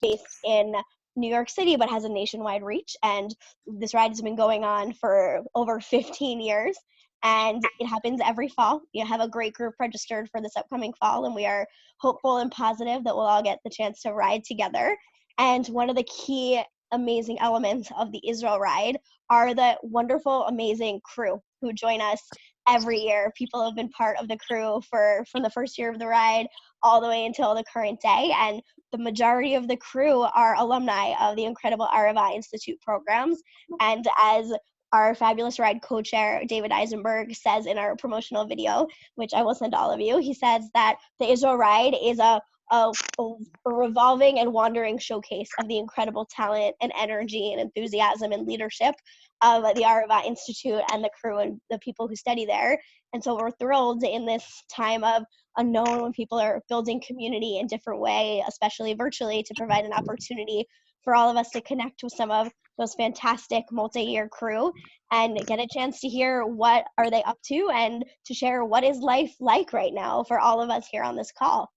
based in New York City, but has a nationwide reach. And this ride has been going on for over 15 years. And it happens every fall. You have a great group registered for this upcoming fall, and we are hopeful and positive that we'll all get the chance to ride together. And one of the key amazing elements of the Israel ride are the wonderful, amazing crew who join us every year. People have been part of the crew from the first year of the ride all the way until the current day. And the majority of the crew are alumni of the incredible Arava Institute programs. And as our fabulous ride co-chair, David Eisenberg, says in our promotional video, which I will send all of you, he says that the Israel ride is a revolving and wandering showcase of the incredible talent and energy and enthusiasm and leadership of the Arava Institute and the crew and the people who study there. And so we're thrilled in this time of unknown, when people are building community in different way, especially virtually, to provide an opportunity for all of us to connect with some of those fantastic multi-year crew and get a chance to hear what are they up to and to share what is life like right now for all of us here on this call.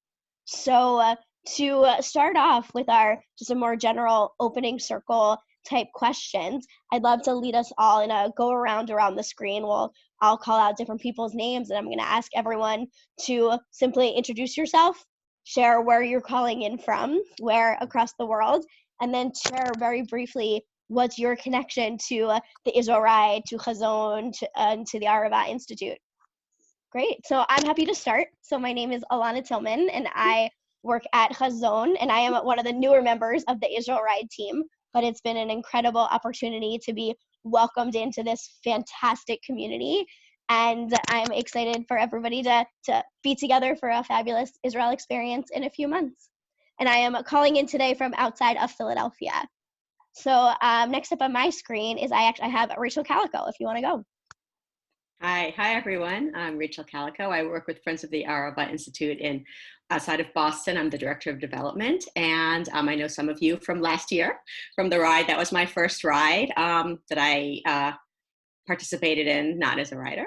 So to start off with our just a more general opening circle type questions, I'd love to lead us all in a go around the screen. I'll call out different people's names, and I'm going to ask everyone to simply introduce yourself, share where you're calling in from, where across the world, and then share very briefly what's your connection to the Israel Ride, to Chazon, and to the Arava Institute. Great. So I'm happy to start. So my name is Alana Tillman, and I work at Chazon, and I am one of the newer members of the Israel Ride team. But it's been an incredible opportunity to be welcomed into this fantastic community. And I'm excited for everybody to be together for a fabulous Israel experience in a few months. And I am calling in today from outside of Philadelphia. So next up on my screen is I have Rachel Calico, if you want to go. Hi everyone. I'm Rachel Calico. I work with Friends of the Arava Institute outside of Boston. I'm the Director of Development, and I know some of you from last year, from the ride. That was my first ride that I participated in, not as a rider,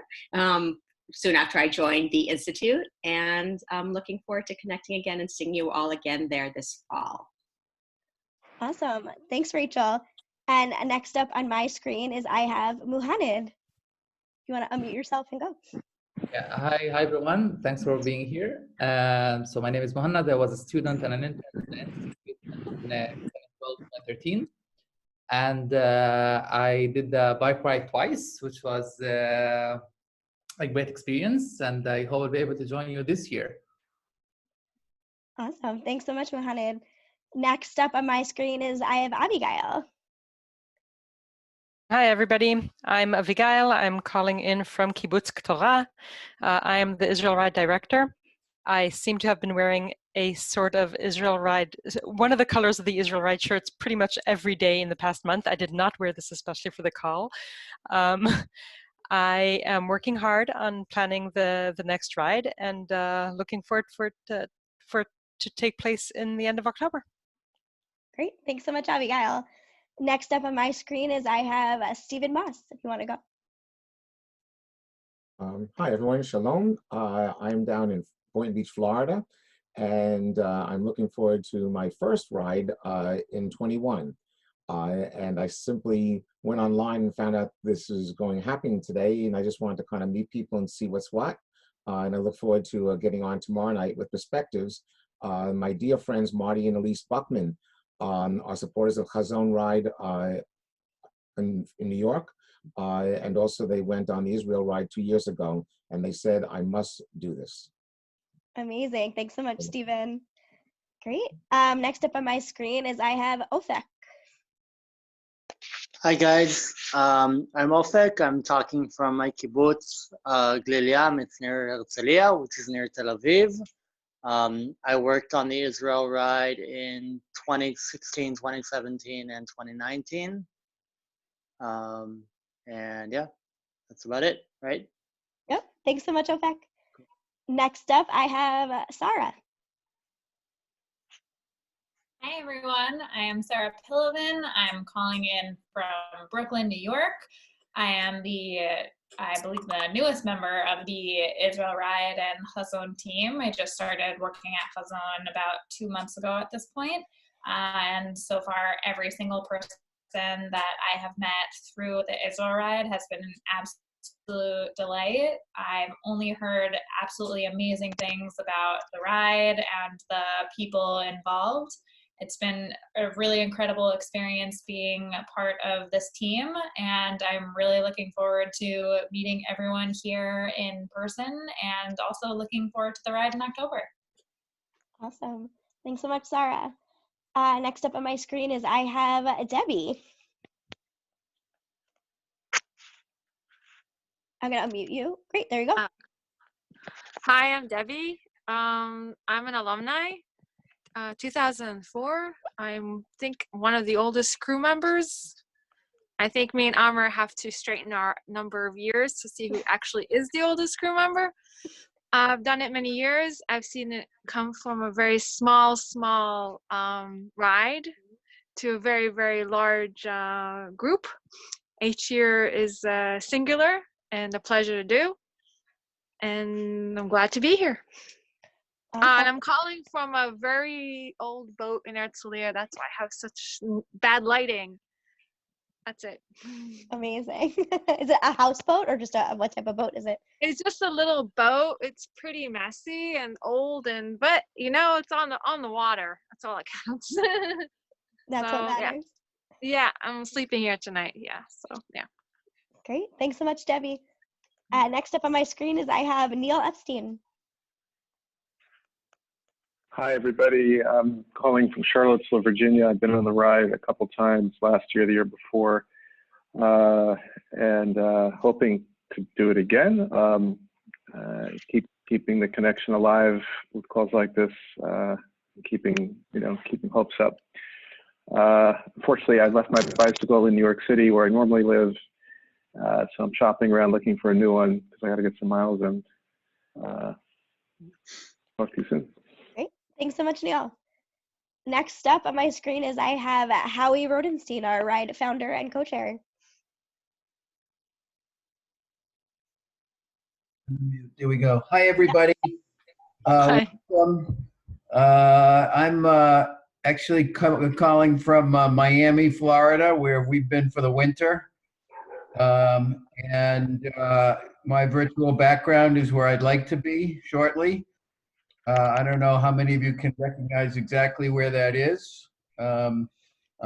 soon after I joined the Institute, and I'm looking forward to connecting again and seeing you all again there this fall. Awesome. Thanks, Rachel. And next up on my screen is I have Muhammad. You want to unmute yourself and go? Yeah. Hi everyone. Thanks for being here. So my name is Muhammad. I was a student and an intern in 2012-2013, and I did the bike ride twice, which was a great experience. And I hope I'll be able to join you this year. Awesome. Thanks so much, Muhammad. Next up on my screen is I have Abigail. Hi, everybody. I'm Abigail. I'm calling in from Kibbutz Ktorah. I am the Israel Ride Director. I seem to have been wearing a sort of Israel Ride, one of the colors of the Israel Ride shirts pretty much every day in the past month. I did not wear this especially for the call. I am working hard on planning the next ride and looking forward for it to take place in the end of October. Great. Thanks so much, Abigail. Next up on my screen is I have Stephen Moss, if you want to go. Hi, everyone. Shalom. I'm down in Boynton Beach, Florida, and I'm looking forward to my first ride in 21. And I simply went online and found out this is happening today, and I just wanted to kind of meet people and see what's what. And I look forward to getting on tomorrow night with Perspectives. My dear friends, Marty and Elise Buckman, are supporters of Chazon Ride in New York. And also they went on the Israel Ride 2 years ago, and they said, I must do this. Amazing. Thanks so much, Stephen. Great. Next up on my screen is I have Ofek. Hi, guys. I'm Ofek. I'm talking from my kibbutz, Gliliam. It's near Herzliya, which is near Tel Aviv. I worked on the Israel Ride in 2016, 2017, and 2019. And yeah, that's about it, right? Yep. Thanks so much, Ofek. Next up, I have Sarah. Hi, everyone. I am Sarah Pillivan. I'm calling in from Brooklyn, New York. I am I believe, the newest member of the Israel Ride and Chazon team. I just started working at Chazon about 2 months ago at this point. And so far, every single person that I have met through the Israel ride has been an absolute delight. I've only heard absolutely amazing things about the ride and the people involved. It's been a really incredible experience being a part of this team, and I'm really looking forward to meeting everyone here in person and also looking forward to the ride in October. Awesome. Thanks so much, Sarah. Next up on my screen is I have Debbie. I'm going to unmute you. Great, there you go. Hi, I'm Debbie. I'm an alumni. 2004. I'm think one of the oldest crew members. I think me and Amr have to straighten our number of years to see who actually is the oldest crew member. I've done it many years. I've seen it come from a very small ride to a very, very large group. Each year is singular and a pleasure to do. And I'm glad to be here. And I'm calling from a very old boat in Herzliya. That's why I have such bad lighting. That's it. Amazing. Is it a houseboat or just what type of boat is it? It's just a little boat. It's pretty messy and old, but you know, it's on the water. That's all that counts. That's so, what matters. Yeah, I'm sleeping here tonight. Yeah, so yeah. Great. Thanks so much, Debbie. Next up on my screen is I have Neil Epstein. Hi, everybody. I'm calling from Charlottesville, Virginia. I've been on the ride a couple times last year, the year before, and hoping to do it again. Keeping the connection alive with calls like this, keeping hopes up. Unfortunately, I left my bicycle in New York City, where I normally live, so I'm shopping around looking for a new one because I got to get some miles in. Talk to you soon. Great. Thanks so much, Neil. Next up on my screen is I have Howie Rodenstein, our ride founder and co-chair. There we go. Hi, everybody. Hi. Welcome. I'm actually calling from Miami, Florida, where we've been for the winter. And my virtual background is where I'd like to be shortly. I don't know how many of you can recognize exactly where that is. I'm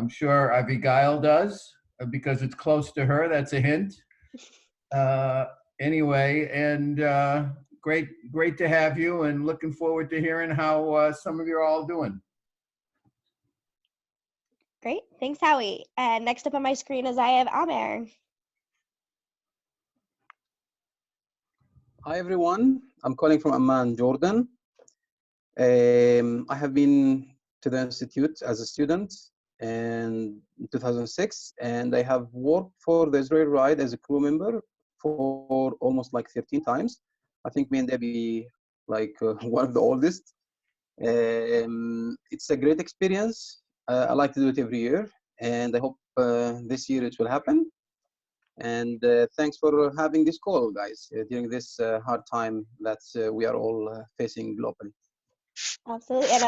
sure Abigail does, because it's close to her. That's a hint. Anyway, and great to have you, and looking forward to hearing how some of you are all doing. Great. Thanks, Howie. And next up on my screen is I have Amer. Hi, everyone. I'm calling from Amman, Jordan. I have been to the Institute as a student in 2006, and I have worked for the Israel Ride as a crew member for almost like 13 times. I think me and Debbie, like one of the oldest. It's a great experience. I like to do it every year, and I hope this year it will happen. And thanks for having this call, guys, during this hard time that we are all facing globally. Absolutely,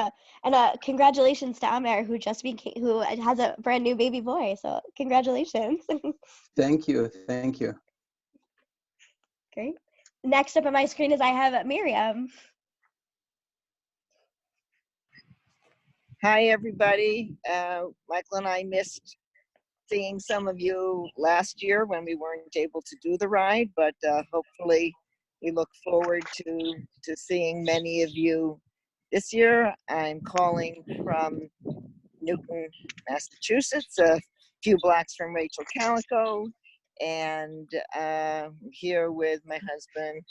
and congratulations to Amer, who has a brand new baby boy. So congratulations. Thank you, thank you. Great. Next up on my screen is I have Miriam. Hi, everybody. Michael and I missed seeing some of you last year when we weren't able to do the ride, but hopefully we look forward to seeing many of you this year. I'm calling from Newton, Massachusetts, a few blocks from Rachel Calico, and here with my husband,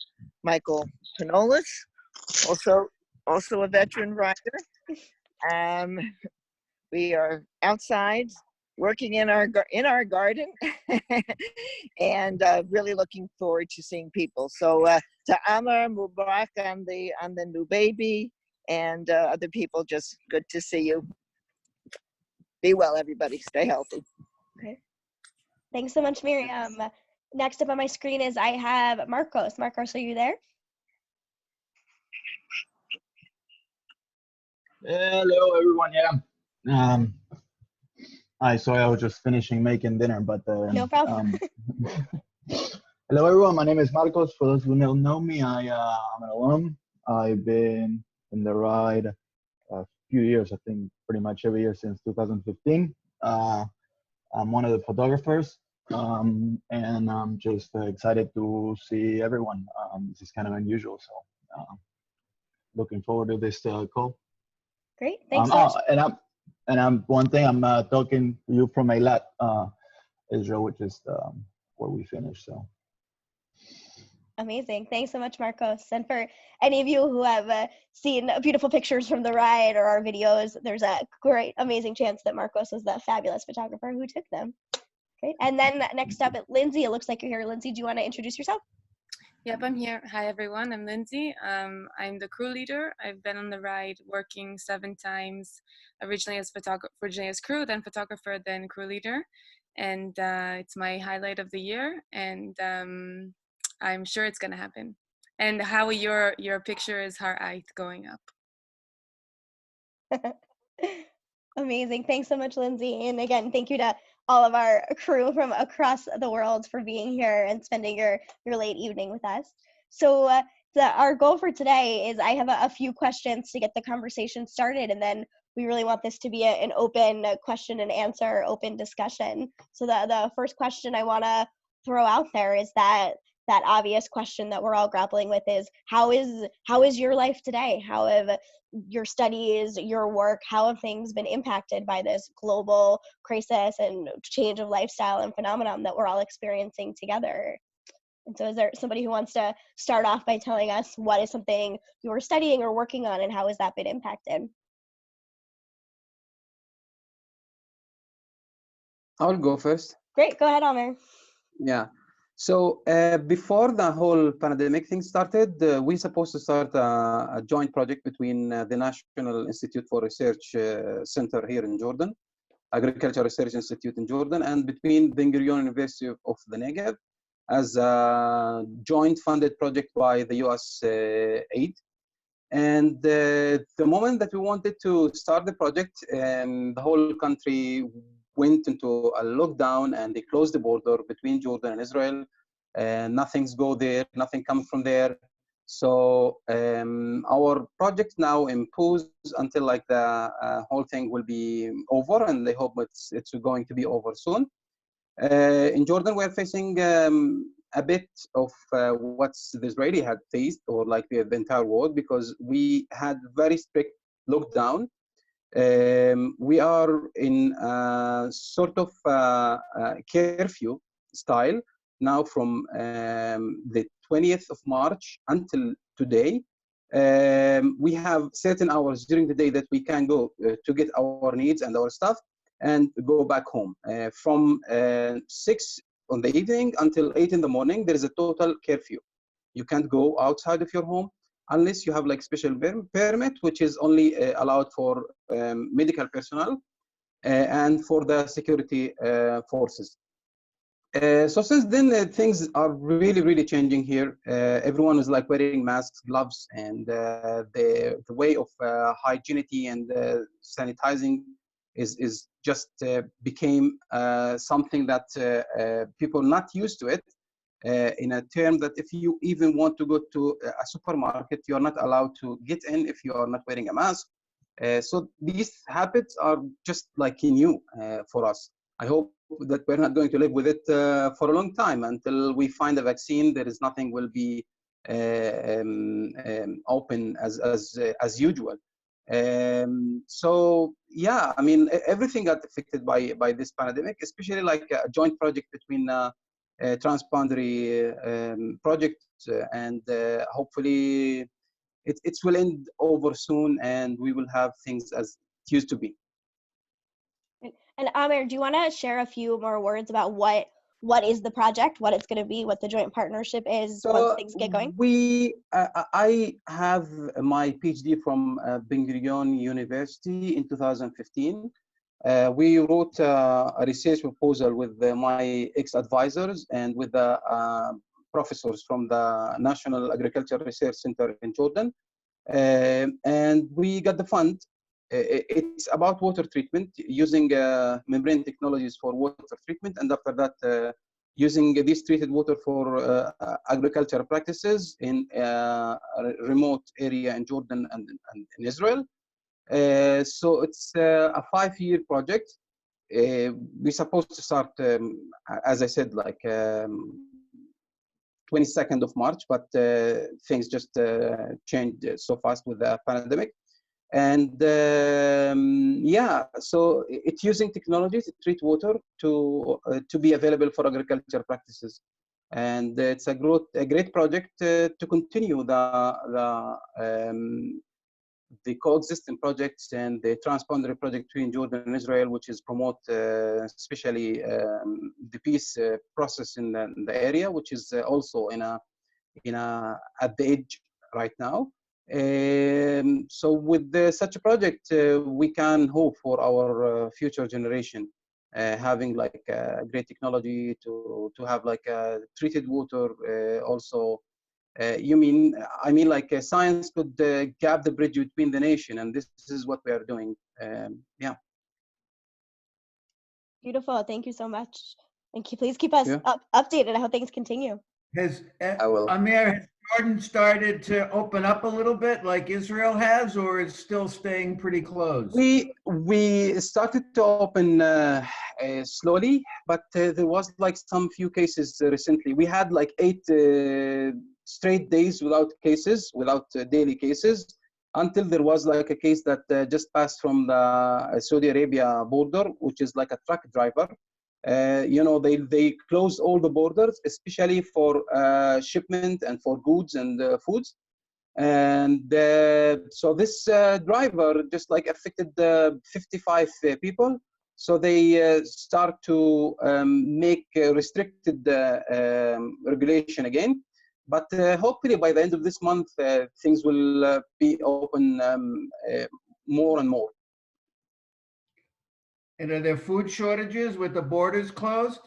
Michael Panolis, also a veteran rider. We are outside working in our garden and really looking forward to seeing people. So to Amar, Mubarak on the new baby, and other people, just good to see you. Be well, everybody. Stay healthy. Okay. Thanks so much, Miriam. Next up on my screen is I have Marcos. Marcos, are you there? Hello, everyone. Yeah, Um, Hi, sorry, I was just finishing making dinner, but No problem. hello everyone. My name is Marcos. For those who don't know me, I'm an alum. I've been in the ride a few years, I think pretty much every year since 2015. I'm one of the photographers, and I'm just excited to see everyone. This is kind of unusual, so looking forward to this call. Great, thanks so much. I'm one thing. I'm talking to you from Eilat, Israel, which is where we finished. So Amazing. Thanks so much, Marcos. And for any of you who have seen beautiful pictures from the ride or our videos, there's a great, amazing chance that Marcos was the fabulous photographer who took them. Great. And then next up, Lindsay, it looks like you're here. Lindsay, do you want to introduce yourself? Yep, I'm here. Hi, everyone. I'm Lindsay. I'm the crew leader. I've been on the ride working 7 times, originally as crew, then photographer, then crew leader. And it's my highlight of the year. And I'm sure it's going to happen. And how your picture is hard going up. Amazing. Thanks so much, Lindsay. And again, thank you to all of our crew from across the world for being here and spending your late evening with us. So our goal for today is I have a few questions to get the conversation started, and then we really want this to be an open question and answer, open discussion. So the first question I want to throw out there is that obvious question that we're all grappling with is how is your life today? How have your studies, your work, how have things been impacted by this global crisis and change of lifestyle and phenomenon that we're all experiencing together? And so is there somebody who wants to start off by telling us what is something you were studying or working on and how has that been impacted? I'll go first. Great, go ahead, Amer. Yeah. So before the whole pandemic thing started, we supposed to start a joint project between the National Institute for Research Center here in Jordan, Agriculture Research Institute in Jordan, and between Ben Gurion University of the Negev as a joint funded project by the US aid. And the moment that we wanted to start the project, the whole country went into a lockdown and they closed the border between Jordan and Israel. Nothing's go there, nothing comes from there. So our project now imposed until like the whole thing will be over, and they hope it's going to be over soon. In Jordan, we're facing a bit of what the Israeli had faced, or like the entire world, because we had very strict lockdown. We are in a sort of curfew style now from the 20th of March until today. We have certain hours during the day that we can go to get our needs and our stuff and go back home. From 6 on the evening until 8 in the morning, there is a total curfew. You can't go outside of your home unless you have like special permit, which is only allowed for medical personnel and for the security forces. So since then, things are really, really changing here. Everyone is like wearing masks, gloves, and the way of hygienity and sanitizing is just became something that people not used to it. In a term that if you even want to go to a supermarket, you are not allowed to get in if you are not wearing a mask. So these habits are just like new for us. I hope that we're not going to live with it for a long time until we find a vaccine. There is nothing will be open as usual. So yeah, I mean, everything got affected by this pandemic, especially like a joint project between transboundary project, and hopefully it will end over soon and we will have things as it used to be. And Amer, do you want to share a few more words about what is the project, what it's going to be, what the joint partnership is once things get going? I have my PhD from Ben Gurion University in 2015. We wrote a research proposal with my ex-advisors and with the professors from the National Agriculture Research Center in Jordan. And we got the fund it's about water treatment using membrane technologies for water treatment, and after that, using this treated water for agricultural practices in a remote area in Jordan and in Israel. So it's a 5-year project. We're supposed to start, as I said, like 22nd of March, but things just changed so fast with the pandemic. And yeah, so it's using technology to treat water to be available for agriculture practices. And it's a great project to continue the coexisting projects and the transboundary project between Jordan and Israel, which is promote especially the peace process in the area, which is also at the edge right now. So with such a project, we can hope for our future generation having like great technology to have like treated water also. I mean like science could gap the bridge between the nation, and this is what we are doing. Yeah. Beautiful. Thank you so much. And please keep us updated on how things continue. Has I will. Amir, has Jordan started to open up a little bit like Israel has, or is still staying pretty closed? We started to open slowly, but there was like some few cases recently. We had like 8 straight days without cases, without daily cases, until there was like a case that just passed from the Saudi Arabia border, which is like a truck driver. You know, they closed all the borders, especially for shipment and for goods and foods. And so this driver just like affected 55 people. So they start to make restricted regulation again. But hopefully by the end of this month, things will be open more and more. And are there food shortages with the borders closed?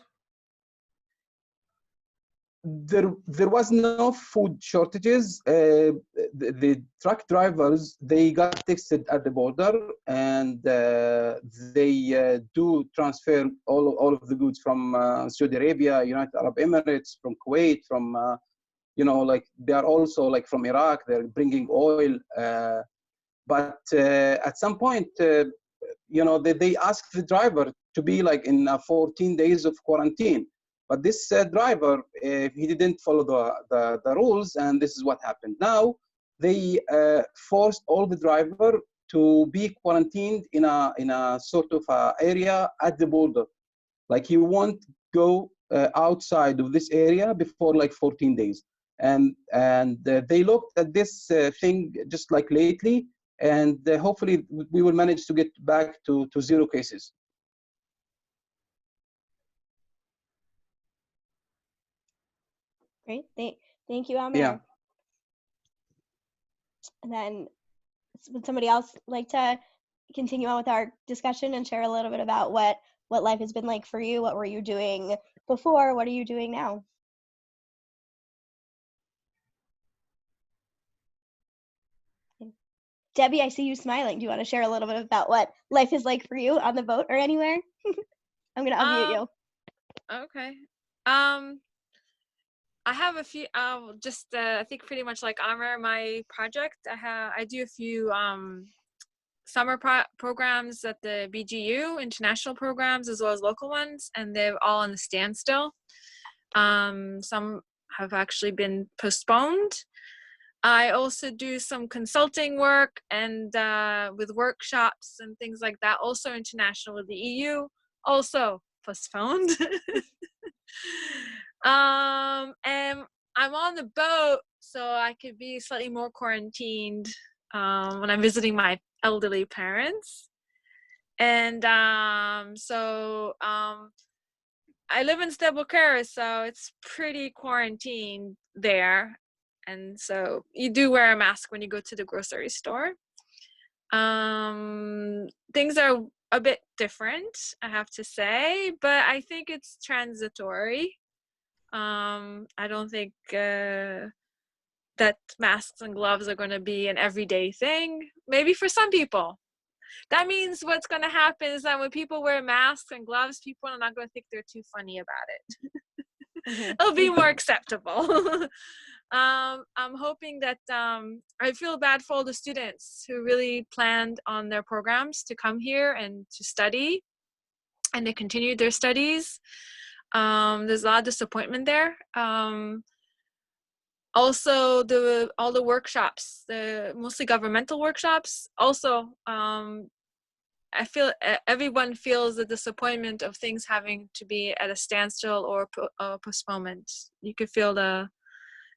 There was no food shortages. The truck drivers, they got tested at the border, and they do transfer all of the goods from Saudi Arabia, United Arab Emirates, from Kuwait, from you know, like they are also like from Iraq. They're bringing oil, but at some point, you know, they asked the driver to be like in 14 days of quarantine. But this driver, he didn't follow the rules, and this is what happened. Now, they forced all the driver to be quarantined in a sort of area at the border. Like he won't go outside of this area before like 14 days. And they looked at this thing just like lately, and hopefully we will manage to get back to 0 cases. Great. Thank you, Amir. Yeah. And then would somebody else like to continue on with our discussion and share a little bit about what life has been like for you? What were you doing before? What are you doing now? Debbie, I see you smiling. Do you want to share a little bit about what life is like for you on the boat or anywhere? I'm going to unmute you. Okay. I have a few, I think pretty much like Amr, my project, I do a few summer programs at the BGU, international programs, as well as local ones, and they're all on the standstill. Some have actually been postponed. I also do some consulting work and with workshops and things like that, also international with the EU, also postponed. And I'm on the boat, so I could be slightly more quarantined when I'm visiting my elderly parents. And I live in Stebukar, so it's pretty quarantined there. And so you do wear a mask when you go to the grocery store. Things are a bit different, I have to say, but I think it's transitory. I don't think that masks and gloves are going to be an everyday thing. Maybe for some people. that means what's going to happen is that when people wear masks and gloves, people are not going to think they're too funny about it. It'll be more acceptable. I'm hoping that I feel bad for all the students who really planned on their programs to come here and to study, and they continued their studies. There's a lot of disappointment there. Also, all the workshops, the mostly governmental workshops. Also, I feel everyone feels the disappointment of things having to be at a standstill or postponement. You could feel the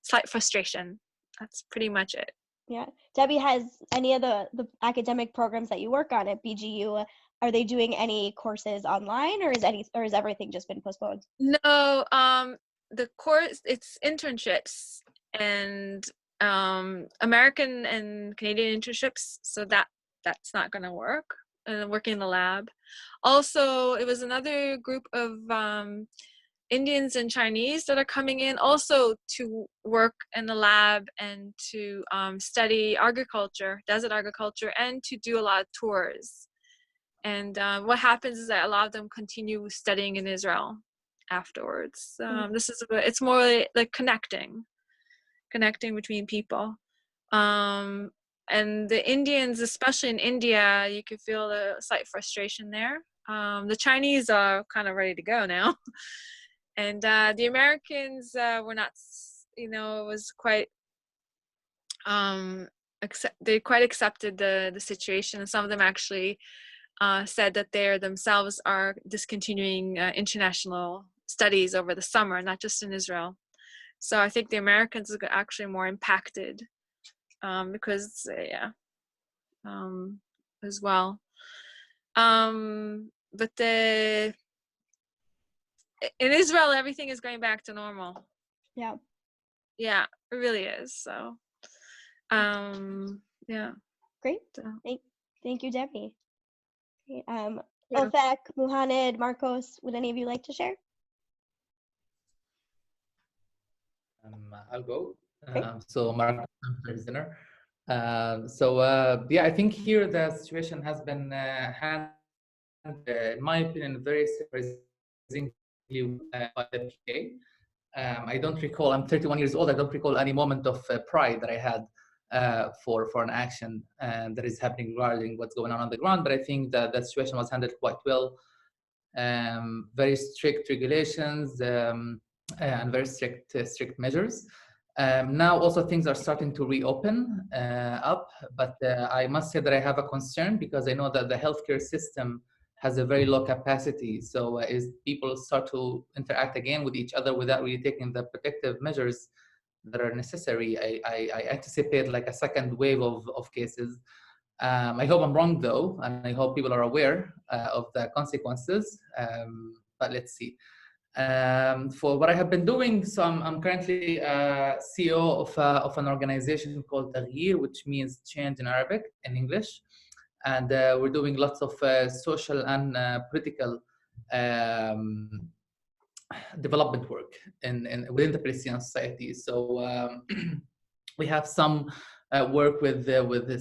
slight frustration. That's pretty much it. Yeah. Debbie, has any of the academic programs that you work on at BGU, are they doing any courses online, or is everything just been postponed? No, the course, it's internships and American and Canadian internships, so that's not going to work. Working in the lab. Also, it was another group of Indians and Chinese that are coming in also to work in the lab and to study agriculture, desert agriculture, and to do a lot of tours. And what happens is that a lot of them continue studying in Israel afterwards. It's more like connecting between people. And the Indians, especially in India, you could feel a slight frustration there. The Chinese are kind of ready to go now. And the Americans were not, it was quite, they quite accepted the situation. And some of them actually said that they themselves are discontinuing international studies over the summer, not just in Israel. So I think the Americans are actually more impacted because, as well. But in Israel, everything is going back to normal. Yeah. Yeah, it really is. So, yeah. Great. Thank you, Debbie. Okay, Yeah. Ofek, Muhammad, Marcos, would any of you like to share? I'll go. So Marcos, I'm prisoner. I think here the situation has been handled, in my opinion, very surprisingly by the PA. I don't recall, I'm 31 years old, I don't recall any moment of pride that I had for an action that is happening regarding what's going on the ground, but I think that the situation was handled quite well. Very strict regulations and very strict measures. Now also things are starting to reopen up, but I must say that I have a concern because I know that the healthcare system has a very low capacity. So as people start to interact again with each other without really taking the protective measures that are necessary, I anticipate like a second wave of cases. I hope I'm wrong though, and I hope people are aware of the consequences, but let's see. For what I have been doing, so I'm currently CEO of an organization called Taghyir, which means change in Arabic, in English. And we're doing lots of social and political development work within the Palestinian society. So we have some work with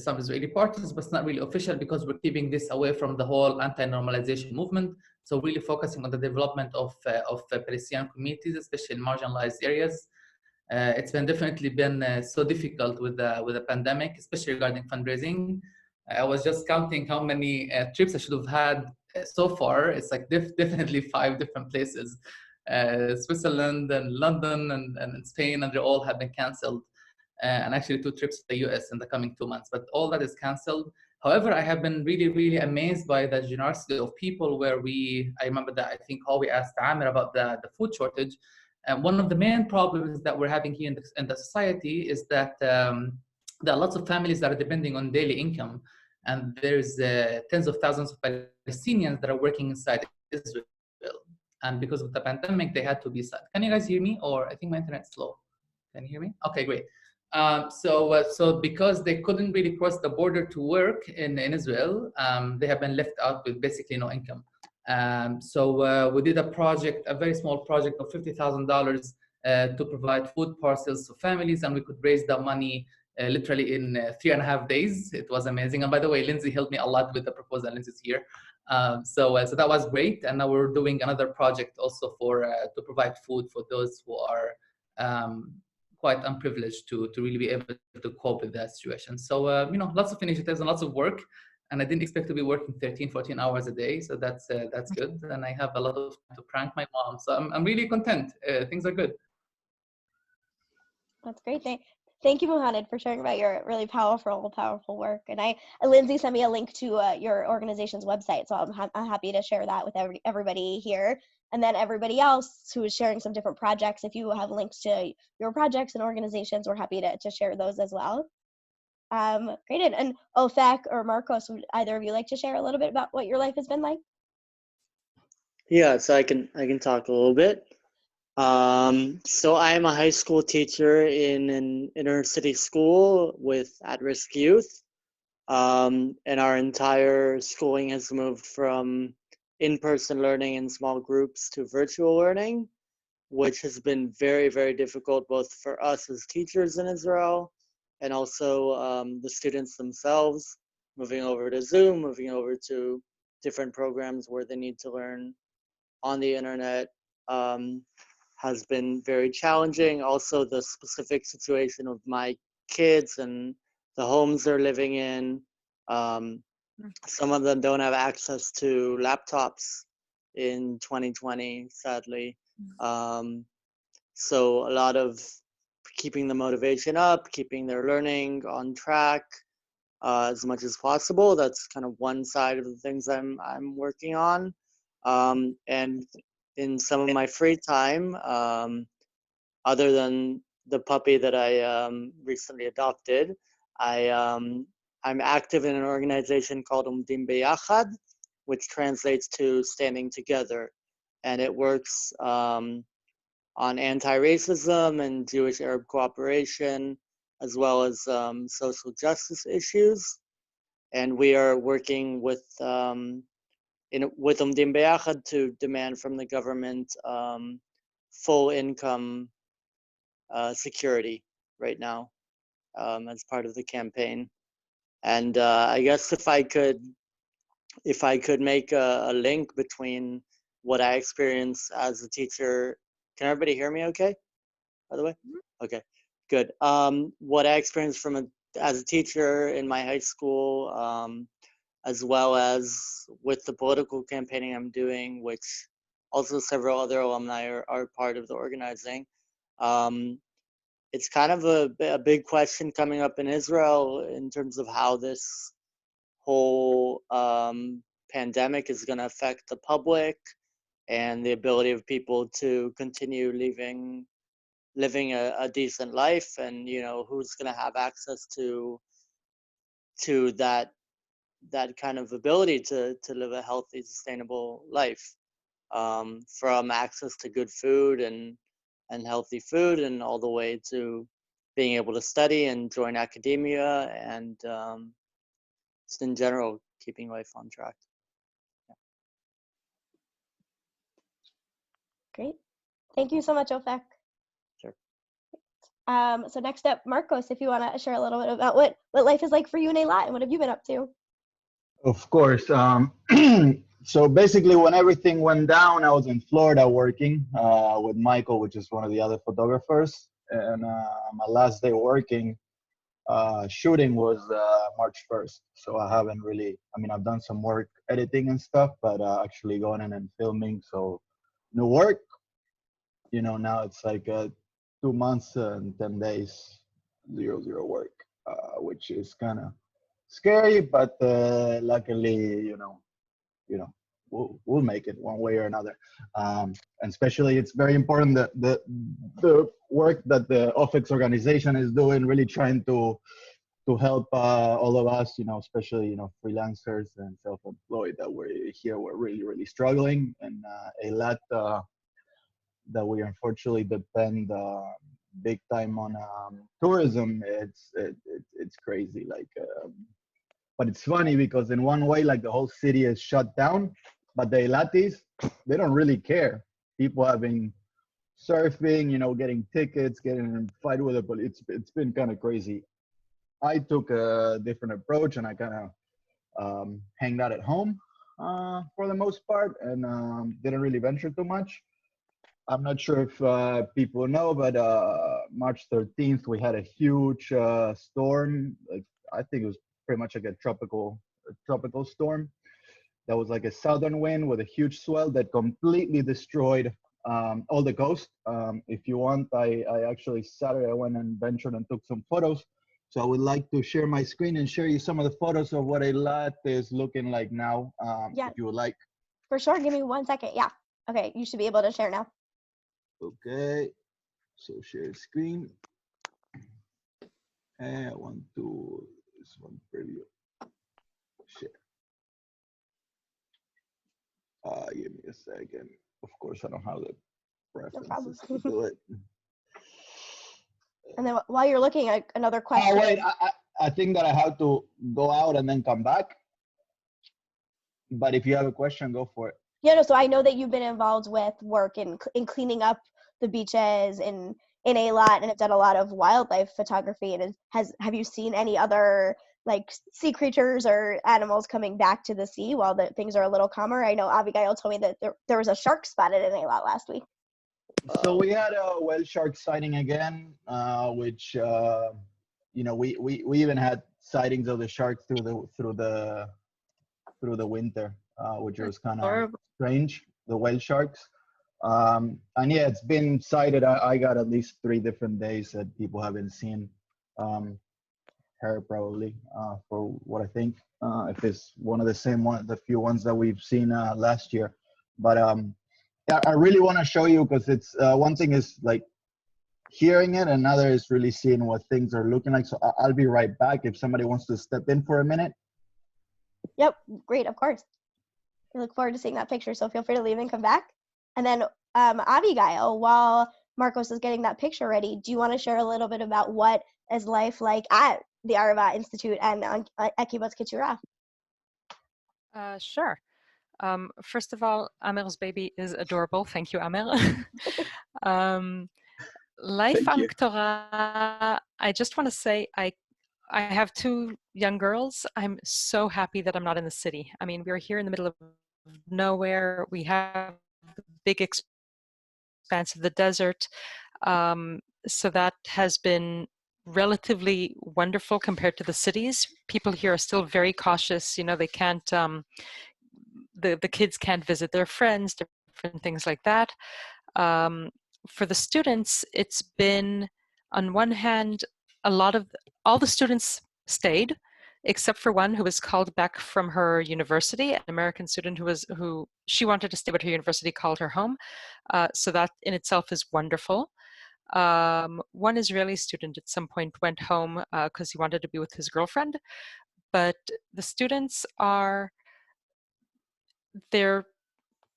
some Israeli parties, but it's not really official because we're keeping this away from the whole anti-normalization movement. So really focusing on the development of Palestinian communities, especially in marginalized areas. It's definitely been so difficult with the pandemic, especially regarding fundraising. I was just counting how many trips I should have had so far. It's like definitely 5 different places. Switzerland and London and Spain, and they all have been canceled. And actually 2 trips to the US in the coming 2 months, but all that is canceled. However, I have been really, really amazed by the generosity of people where I remember that I think how we asked Amir about the food shortage. And one of the main problems that we're having here in the society is that there are lots of families that are depending on daily income. And there's tens of thousands of Palestinians that are working inside Israel. And because of the pandemic, they had to be sad. Can you guys hear me? Or I think my internet's slow. Can you hear me? Okay, great. So because they couldn't really cross the border to work in Israel, they have been left out with basically no income. So we did a very small project of $50,000 to provide food parcels to families, and we could raise the money literally in 3.5 days. It was amazing. And by the way, Lindsay helped me a lot with the proposal. Lindsay's here. So that was great. And now we're doing another project also for to provide food for those who are quite unprivileged to really be able to cope with that situation. So, lots of initiatives and lots of work. And I didn't expect to be working 13, 14 hours a day. So that's good. And I have a lot of time to prank my mom. So I'm really content. Things are good. That's great. Thank you, Mohammed, for sharing about your really powerful work. And Lindsay sent me a link to your organization's website, so I'm happy to share that with everybody here. And then everybody else who is sharing some different projects, if you have links to your projects and organizations, we're happy to share those as well. Great. And Ofek or Marcos, would either of you like to share a little bit about what your life has been like? Yeah, so I can talk a little bit. So I am a high school teacher in an inner city school with at-risk youth. And our entire schooling has moved from in-person learning in small groups to virtual learning, which has been very, very difficult both for us as teachers in Israel and also the students themselves, moving over to Zoom, moving over to different programs where they need to learn on the internet. Has been very challenging. Also, the specific situation of my kids and the homes they're living in. Some of them don't have access to laptops in 2020, sadly. So a lot of keeping the motivation up, keeping their learning on track as much as possible. That's kind of one side of the things I'm working on. And in some of my free time, other than the puppy that I recently adopted, I'm active in an organization called Beyachad, which translates to standing together, and it works on anti-racism and Jewish-Arab cooperation, as well as social justice issues. And we are working with Beyachad to demand from the government full income security right now as part of the campaign. And I guess if I could make a link between what I experienced as a teacher, can everybody hear me okay, by the way? Okay, good. What I experienced as a teacher in my high school, as well as with the political campaigning I'm doing, which also several other alumni are part of the organizing. It's kind of a big question coming up in Israel in terms of how this whole pandemic is going to affect the public and the ability of people to continue living a decent life, and who's going to have access to that kind of ability to live a healthy, sustainable life, from access to good food and healthy food, and all the way to being able to study and join academia, and just in general keeping life on track. Yeah. Great. Thank you so much, Ofek. Sure. So next up, Marcos, if you want to share a little bit about what life is like for you in Eilat and what have you been up to? Of course. So basically, when everything went down, I was in Florida working with Michael, which is one of the other photographers. And my last day working, shooting was March 1st. So I haven't really, I've done some work editing and stuff, but actually going in and filming. So no work. Now it's like 2 months and 10 days, zero work, which is kind of scary, but luckily, we'll make it one way or another. And especially, it's very important that the work that the OFIX organization is doing, really trying to help all of us, especially freelancers and self-employed, that we're really struggling, and a lot that we unfortunately depend big time on tourism. It's crazy, but it's funny because in one way, like, the whole city is shut down, but the Elatis, they don't really care. People have been surfing, getting tickets, getting in a fight with it, but it's been kind of crazy. I took a different approach, and I kind of hanged out at home for the most part, and didn't really venture too much. I'm not sure if people know, but March 13th we had a huge storm. Like, I think it was pretty much like a tropical storm. That was like a southern wind with a huge swell that completely destroyed all the coast. If you want, I actually Saturday I went and ventured and took some photos. So I would like to share my screen and share you some of the photos of what Eilat is looking like now, Yeah, if you would like. for sure. Give me 1 second. Yeah. Okay, you should be able to share now. Okay, so share screen. And I want to this one preview. Share. Give me a second. Of course, I don't have the preferences to do it. And then while you're looking at another question. Oh wait, I think that I have to go out and then come back. But if you have a question, go for it. Yeah, no, so I know that you've been involved with work in cleaning up the beaches in Eilat, and have done a lot of wildlife photography. And have you seen any other like sea creatures or animals coming back to the sea while things are a little calmer? I know Abigail told me that there was a shark spotted in Eilat last week. So we had a whale shark sighting again, which you know, we even had sightings of the sharks through the winter, which was kind of strange. The whale sharks, and yeah, it's been sighted. I got at least 3 different days that people haven't seen her, probably, for what I think. If it's one of the few ones that we've seen last year, but yeah, I really want to show you, because it's one thing is like hearing it, and another is really seeing what things are looking like. So I'll be right back if somebody wants to step in for a minute. Yep, great, of course. We look forward to seeing that picture, so feel free to leave and come back. And then Abigail, while Marcos is getting that picture ready, do you want to share a little bit about what is life like at the Arava Institute and at Kibbutz Keturah? Sure. First of all, Amer's baby is adorable. Thank you, Amer. Life on Keturah, I just want to say I have 2 young girls. I'm so happy that I'm not in the city. I mean, we're here in the middle of nowhere. We have the big expanse of the desert. So that has been relatively wonderful compared to the cities. People here are still very cautious. You know, they can't, the kids can't visit their friends, different things like that. For the students, it's been, on one hand, all the students stayed, except for one who was called back from her university, an American student who she wanted to stay, but her university called her home. So that in itself is wonderful. One Israeli student at some point went home because he wanted to be with his girlfriend, but the students they're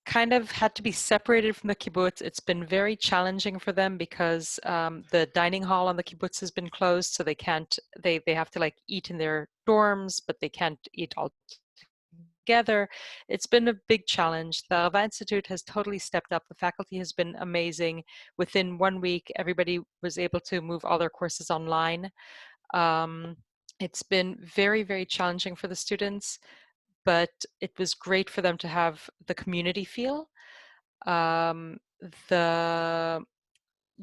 kind of had to be separated from the kibbutz. It's been very challenging for them because the dining hall on the kibbutz has been closed, so they have to like eat in their dorms, but they can't eat all together. It's been a big challenge. The Arava Institute has totally stepped up. The faculty has been amazing. Within 1 week, everybody was able to move all their courses online. It's been very, very challenging for the students, but it was great for them to have the community feel.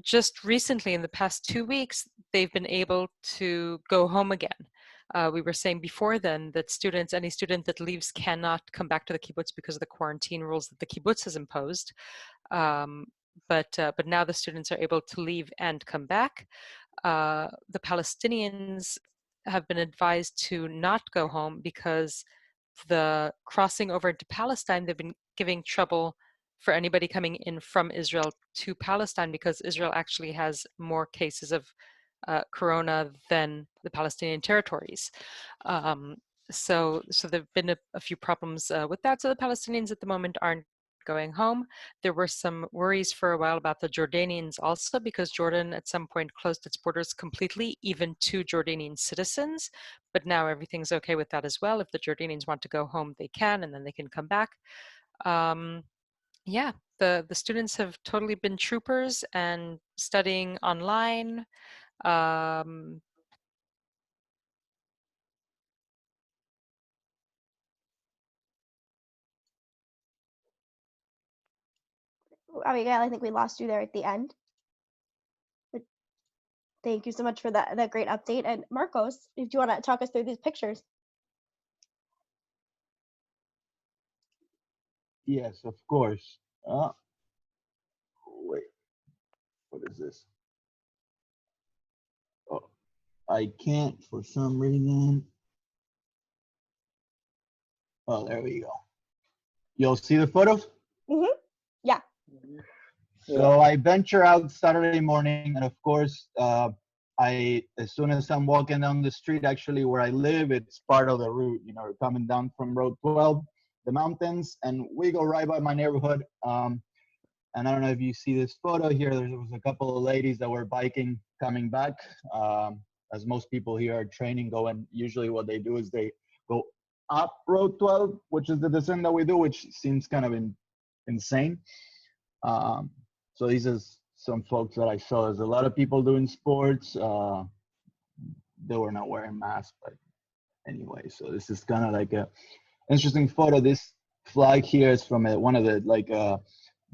Just recently, in the past 2 weeks, they've been able to go home again. We were saying before then that any student that leaves cannot come back to the kibbutz because of the quarantine rules that the kibbutz has imposed. But now the students are able to leave and come back. The Palestinians have been advised to not go home because the crossing over into Palestine, they've been giving trouble for anybody coming in from Israel to Palestine, because Israel actually has more cases of corona than the Palestinian territories. So there've been a few problems with that. So the Palestinians at the moment aren't going home. There were some worries for a while about the Jordanians also, because Jordan at some point closed its borders completely, even to Jordanian citizens. But now everything's okay with that as well. If the Jordanians want to go home, they can, and then they can come back. Yeah, the students have totally been troopers and studying online. Abigail, I think we lost you there at the end. But thank you so much for that great update. And Marcos, if you want to talk us through these pictures. Yes, of course. Wait, what is this? Oh, I can't for some reason. Oh, there we go. You'll see the photos? Mm-hmm. Yeah. So I venture out Saturday morning, and of course, as soon as I'm walking down the street, actually where I live, it's part of the route. You know, coming down from Road 12, the mountains, and we go right by my neighborhood. And I don't know if you see this photo here. There was a couple of ladies that were biking coming back. As most people here are training, going. Usually, what they do is they go up Road 12, which is the descent that we do, which seems kind of insane. So these are some folks that I saw. There's a lot of people doing sports. They were not wearing masks, but anyway. So this is kind of like a interesting photo. This flag here is from one of the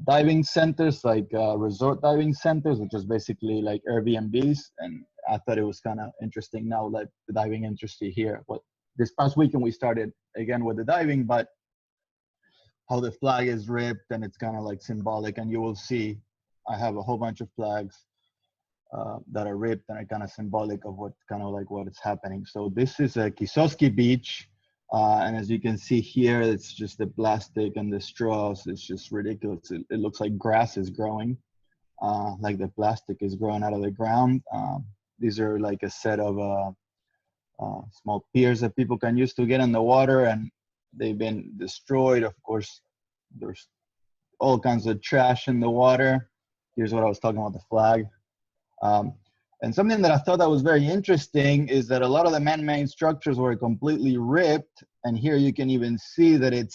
diving centers, resort diving centers, which is basically like Airbnbs. And I thought it was kind of interesting now that the diving industry here. What this past weekend we started again with the diving, but how the flag is ripped and it's kind of like symbolic. And you will see I have a whole bunch of flags that are ripped and are kind of symbolic of what is happening. So this is a Kisoski beach. And as you can see here, it's just the plastic and the straws. It's just ridiculous. It looks like grass is growing, like the plastic is growing out of the ground. These are like a set of small piers that people can use to get in the water, and they've been destroyed. Of course, there's all kinds of trash in the water. Here's what I was talking about, the flag. And something that I thought that was very interesting is that a lot of the man-made structures were completely ripped. And here you can even see that it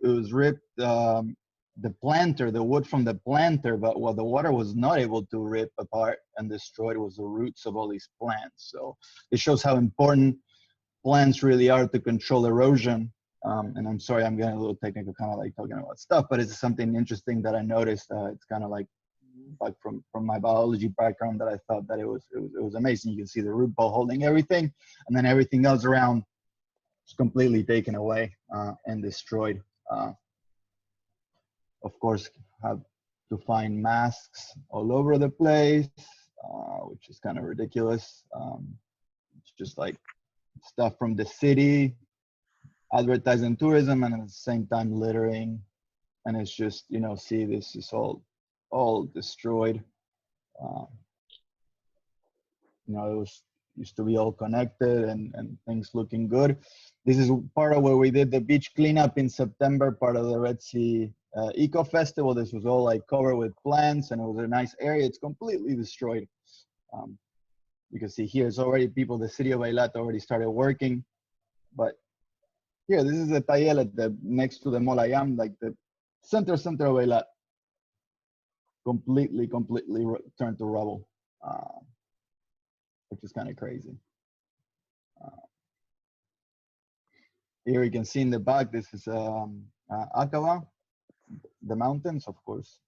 was ripped, the planter, the wood from the planter, but what the water was not able to rip apart and destroy was the roots of all these plants. So it shows how important plants really are to control erosion. And I'm sorry, I'm getting a little technical, kind of like talking about stuff, but it's something interesting that I noticed. It's kind of like from my biology background that I thought that it was amazing. You can see the root ball holding everything, and then everything else around is completely taken away and destroyed. Of course, have to find masks all over the place, which is kind of ridiculous. It's just like stuff from the city, advertising tourism, and at the same time littering. And it's just, see, this is all destroyed. It used to be all connected and things looking good. This is part of where we did the beach cleanup in September, part of the Red Sea Eco Festival. This was all like covered with plants, and it was a nice area. It's completely destroyed. You can see here, it's already people, the city of Eilat already started working. But here, this is the Tayel next to the Mall Hayam, like the center of Eilat. Completely turned to rubble, which is kind of crazy. Here you can see in the back, this is Aqaba, the mountains, of course.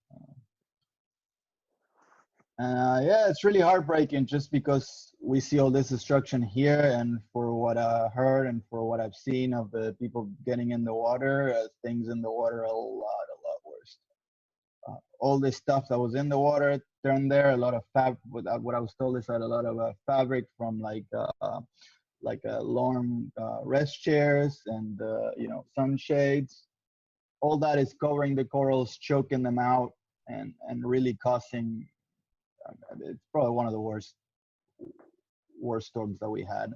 Yeah, it's really heartbreaking just because we see all this destruction here, and for what I heard and for what I've seen of the people getting in the water, things in the water are a lot worse. All this stuff that was in the water turned there. A lot of what I was told is that a lot of fabric from like lawn rest chairs and sunshades. All that is covering the corals, choking them out, and really causing. It's probably one of the worst storms that we had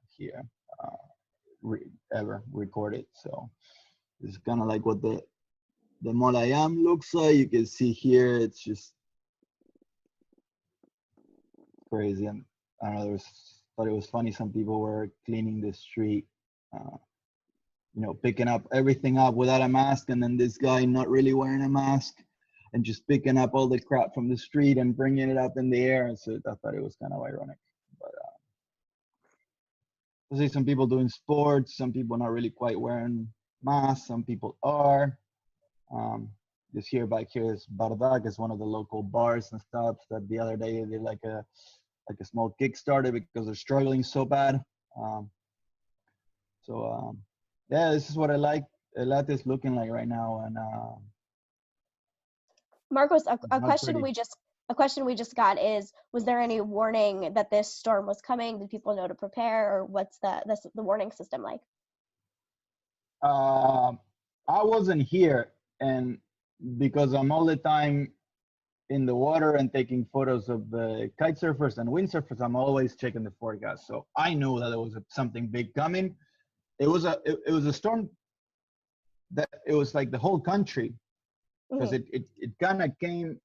here ever recorded. So it's kind of like what the Molayam looks like. You can see here, it's just crazy. And I don't know, thought it was funny. Some people were cleaning the street, picking up everything up without a mask, and then this guy not really wearing a mask and just picking up all the crap from the street and bringing it up in the air. And so I thought it was kind of ironic. But I see some people doing sports, some people not really quite wearing masks, some people are. just here back here is Bardak, is one of the local bars and stuff that the other day they did like a small Kickstarter because they're struggling so bad. Um, yeah, this is what I like. Elat is looking like right now, and Marcos, a not question pretty. we just got is, was there any warning that this storm was coming? Did people know to prepare, or what's the warning system like? I wasn't here, and because I'm all the time in the water and taking photos of the kite surfers and windsurfers, I'm always checking the forecast. So I knew that there was something big coming. It was a storm that it was like the whole country, because it kind of came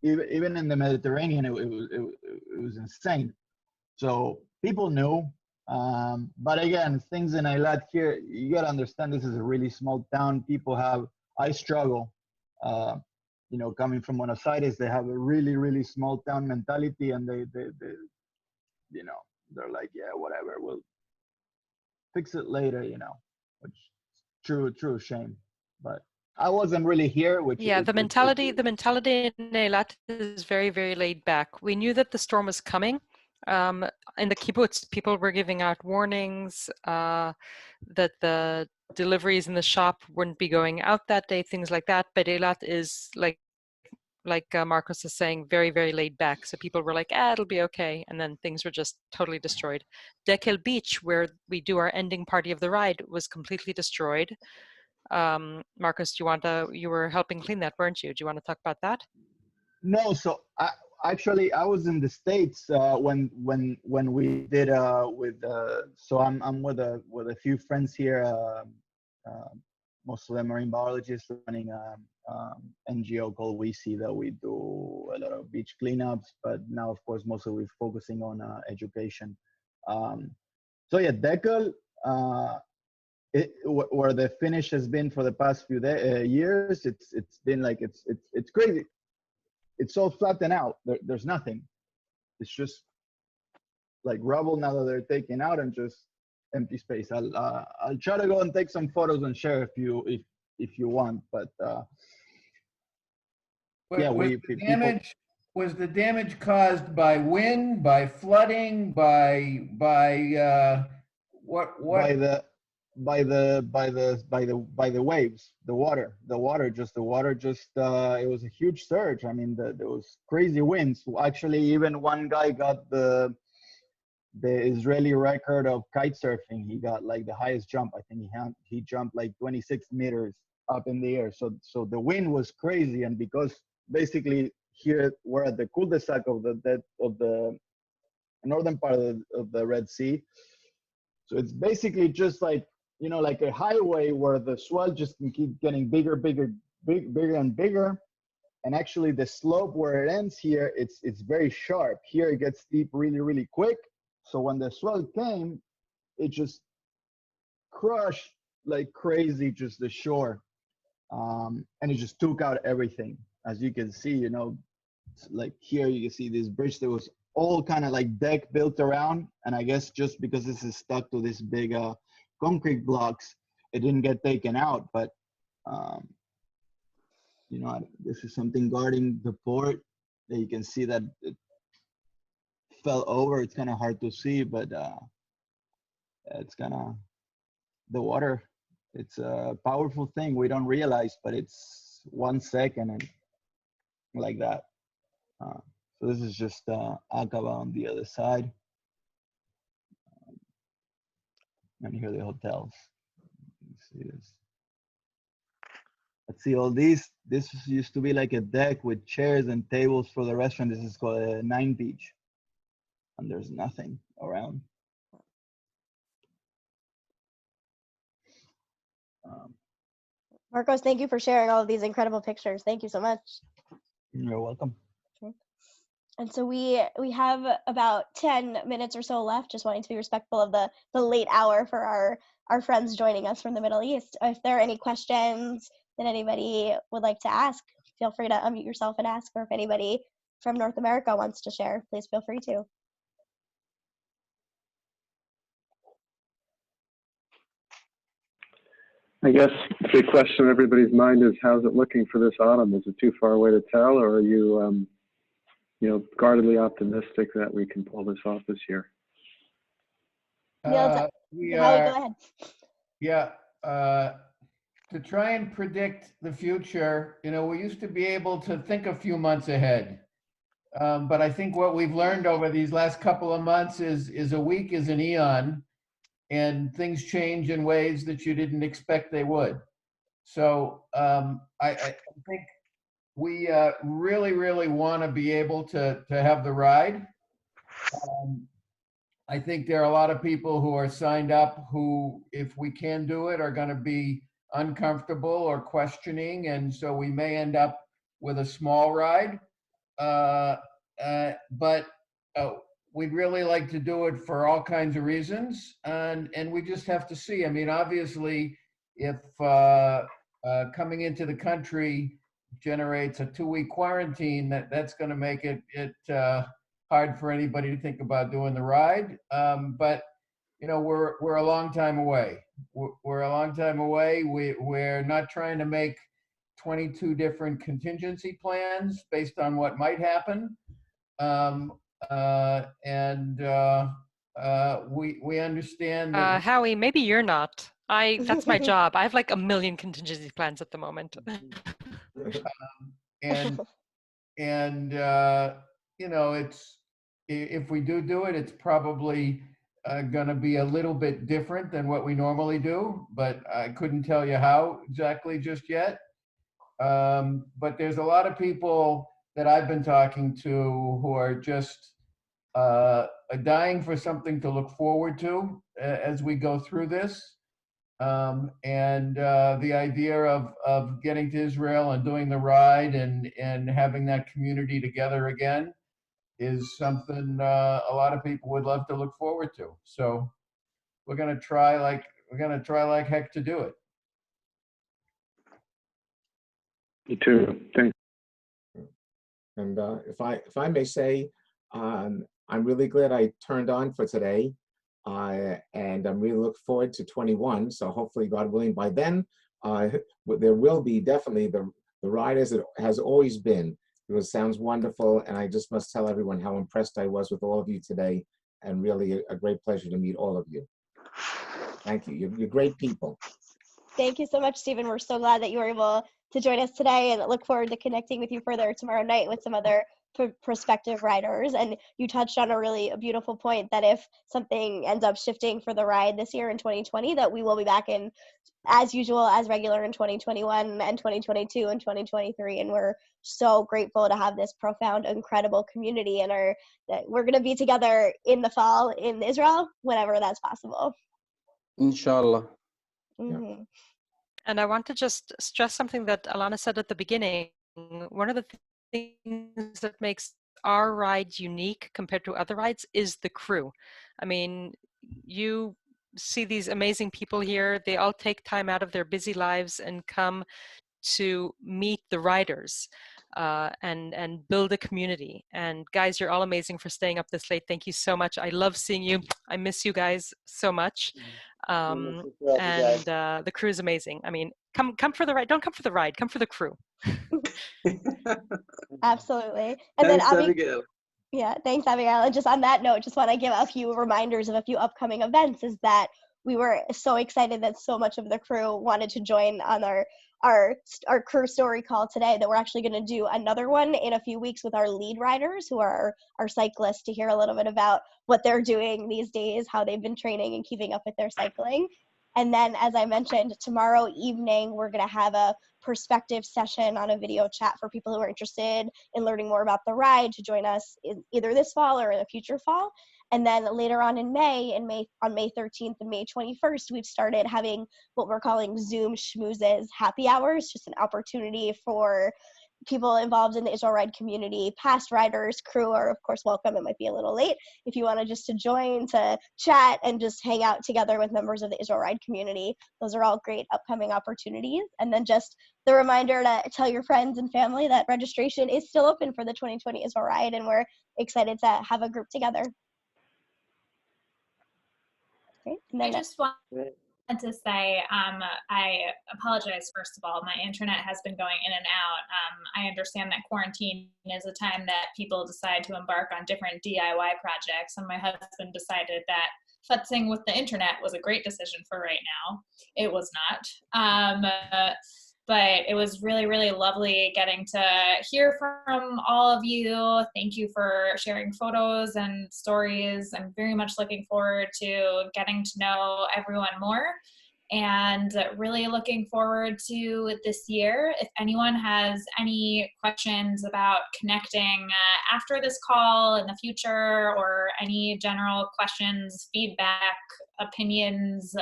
even in the Mediterranean. It was insane. So people knew. But again, things in Eilat here, you gotta understand, this is a really small town. I struggle, coming from Buenos Aires, they have a really, really small town mentality, and they they're like, yeah, whatever, we'll fix it later, which is true shame. But I wasn't really here, which yeah, the mentality in Eilat is very, very laid back. We knew that the storm was coming. In the kibbutz, people were giving out warnings that the deliveries in the shop wouldn't be going out that day, things like that. But Eilat is like Marcos is saying, very, very laid back. So people were like, it'll be okay. And then things were just totally destroyed. Dekel Beach, where we do our ending party of the ride, was completely destroyed. Marcos, you were helping clean that, weren't you? Do you want to talk about that? No, so I was in the States when we did so I'm with a few friends here. Most of them are marine biologists running NGO called We See, that we do a lot of beach cleanups, but now of course mostly we're focusing on education. So yeah, Dekel, where the finish has been for the past few years, it's been like it's crazy. It's all flattened out. There's nothing. It's just like rubble now that they're taking out, and just empty space. I'll try to go and take some photos and share if you want. But yeah, was the damage caused by wind, by flooding, by what? By the waves, the water just it was a huge surge. I mean, there was crazy winds. Actually, even one guy got the Israeli record of kite surfing. He got like the highest jump. I think he jumped like 26 meters up in the air. So the wind was crazy, and because basically here we're at the cul-de-sac of the northern part of the Red Sea. So it's basically just like, like a highway where the swell just can keep getting bigger and bigger. And actually the slope where it ends here, it's very sharp. Here it gets steep really, really quick. So when the swell came, it just crushed like crazy, just the shore. And it just took out everything. As you can see, like here you can see this bridge that was all kind of like deck built around. And I guess just because this is stuck to this big concrete blocks, it didn't get taken out. But this is something guarding the port. That you can see that it fell over. It's kind of hard to see, but it's kind of the water. It's a powerful thing we don't realize, but it's 1 second and like that. So this is just Aqaba on the other side. And here are the hotels. Let's see this. Let's see all these. This used to be like a deck with chairs and tables for the restaurant. This is called a 9 Beach. And there's nothing around. Marcos, thank you for sharing all of these incredible pictures. Thank you so much. You're welcome. Okay. And so we have about 10 minutes or so left, just wanting to be respectful of the late hour for our friends joining us from the Middle East. If there are any questions that anybody would like to ask, feel free to unmute yourself and ask, or if anybody from North America wants to share, please feel free to. I guess the big question in everybody's mind is, how's it looking for this autumn? Is it too far away to tell, or are you, guardedly optimistic that we can pull this off this year? We Howie, are, go ahead. yeah. To try and predict the future, we used to be able to think a few months ahead. But I think what we've learned over these last couple of months is a week is an eon, and things change in ways that you didn't expect they would. So I think we really, really want to be able to have the ride. I think there are a lot of people who are signed up who, if we can do it, are going to be uncomfortable or questioning, and so we may end up with a small ride. But we'd really like to do it for all kinds of reasons, and we just have to see. I mean, obviously, if coming into the country generates a 2-week quarantine, that's going to make it hard for anybody to think about doing the ride. But we're a long time away. We're a long time away. We're not trying to make 22 different contingency plans based on what might happen. We understand that. Howie, maybe you're not. That's my job. I have like a million contingency plans at the moment. It's, if we do it, it's probably going to be a little bit different than what we normally do, but I couldn't tell you how exactly just yet. But there's a lot of people that I've been talking to who are just dying for something to look forward to as we go through this. The idea of getting to Israel and doing the ride and having that community together again is something a lot of people would love to look forward to. So we're gonna try like heck to do it. Me too. Thanks. And if I may say, I'm really glad I turned on for today, and I'm really looking forward to 21. So hopefully, God willing, by then there will be definitely the ride as it has always been. It sounds wonderful, and I just must tell everyone how impressed I was with all of you today, and really a great pleasure to meet all of you. Thank you. You're great people. Thank you so much, Stephen. We're so glad that you were able to join us today, and look forward to connecting with you further tomorrow night with some other prospective riders. And you touched on a beautiful point that if something ends up shifting for the ride this year in 2020, that we will be back in as usual, as regular in 2021 and 2022 and 2023. And we're so grateful to have this profound, incredible community, and that we're going to be together in the fall in Israel whenever that's possible. Inshallah. Mm-hmm. And I want to just stress something that Alana said at the beginning. One of the things that makes our ride unique compared to other rides is the crew. I mean, you see these amazing people here. They all take time out of their busy lives and come to meet the riders and build a community. And guys, you're all amazing for staying up this late. Thank you so much. I love seeing you. I miss you guys so much. The crew is amazing. I mean, come for the ride. Don't come for the ride. Come for the crew. Absolutely. And Thanks, then Abigail. Yeah, thanks, Abigail. And just on that note, just want to give a few reminders of a few upcoming events. Is that we were so excited that so much of the crew wanted to join on our crew story call today, that we're actually going to do another one in a few weeks with our lead riders, who are our cyclists, to hear a little bit about what they're doing these days, how they've been training and keeping up with their cycling. And then, as I mentioned, tomorrow evening, we're going to have a perspective session on a video chat for people who are interested in learning more about the ride to join us in either this fall or in a future fall. And then later on in May, on May 13th and May 21st, we've started having what we're calling Zoom schmoozes happy hours, just an opportunity for people involved in the Israel Ride community, past riders, crew are of course welcome. It might be a little late if you want to join to chat and just hang out together with members of the Israel Ride community. Those are all great upcoming opportunities. And then just the reminder to tell your friends and family that registration is still open for the 2020 Israel Ride, and we're excited to have a group together. Great. And then I just want to say, I apologize, first of all. My internet has been going in and out. I understand that quarantine is a time that people decide to embark on different DIY projects, and my husband decided that futzing with the internet was a great decision for right now. It was not. But it was really, really lovely getting to hear from all of you. Thank you for sharing photos and stories. I'm very much looking forward to getting to know everyone more and really looking forward to this year. If anyone has any questions about connecting after this call in the future, or any general questions, feedback, opinions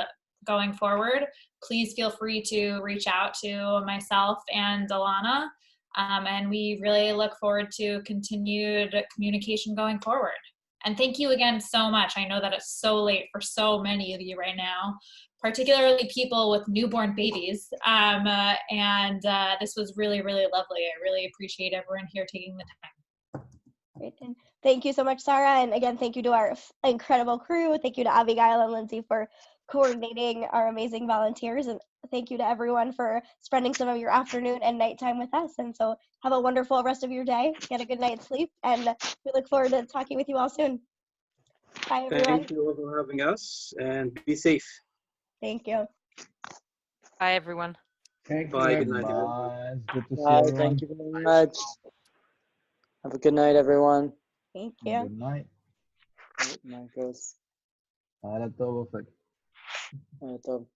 going forward, please feel free to reach out to myself and Alana. And we really look forward to continued communication going forward. And thank you again so much. I know that it's so late for so many of you right now, particularly people with newborn babies. And this was really, really lovely. I really appreciate everyone here taking the time. Great. And thank you so much, Sarah. And again, thank you to our incredible crew. Thank you to Abigail and Lindsay for coordinating our amazing volunteers. And thank you to everyone for spending some of your afternoon and nighttime with us. And so have a wonderful rest of your day. Get a good night's sleep. And we look forward to talking with you all soon. Bye, everyone. Thank you all for having us, and be safe. Thank you. Bye, everyone. Thank Bye. you. Good night, everyone. Bye. It's good to see Bye. everyone. Thank you very much. Have a good night, everyone. Thank you. Good night. Night goes. Para todo perfecto. Todo.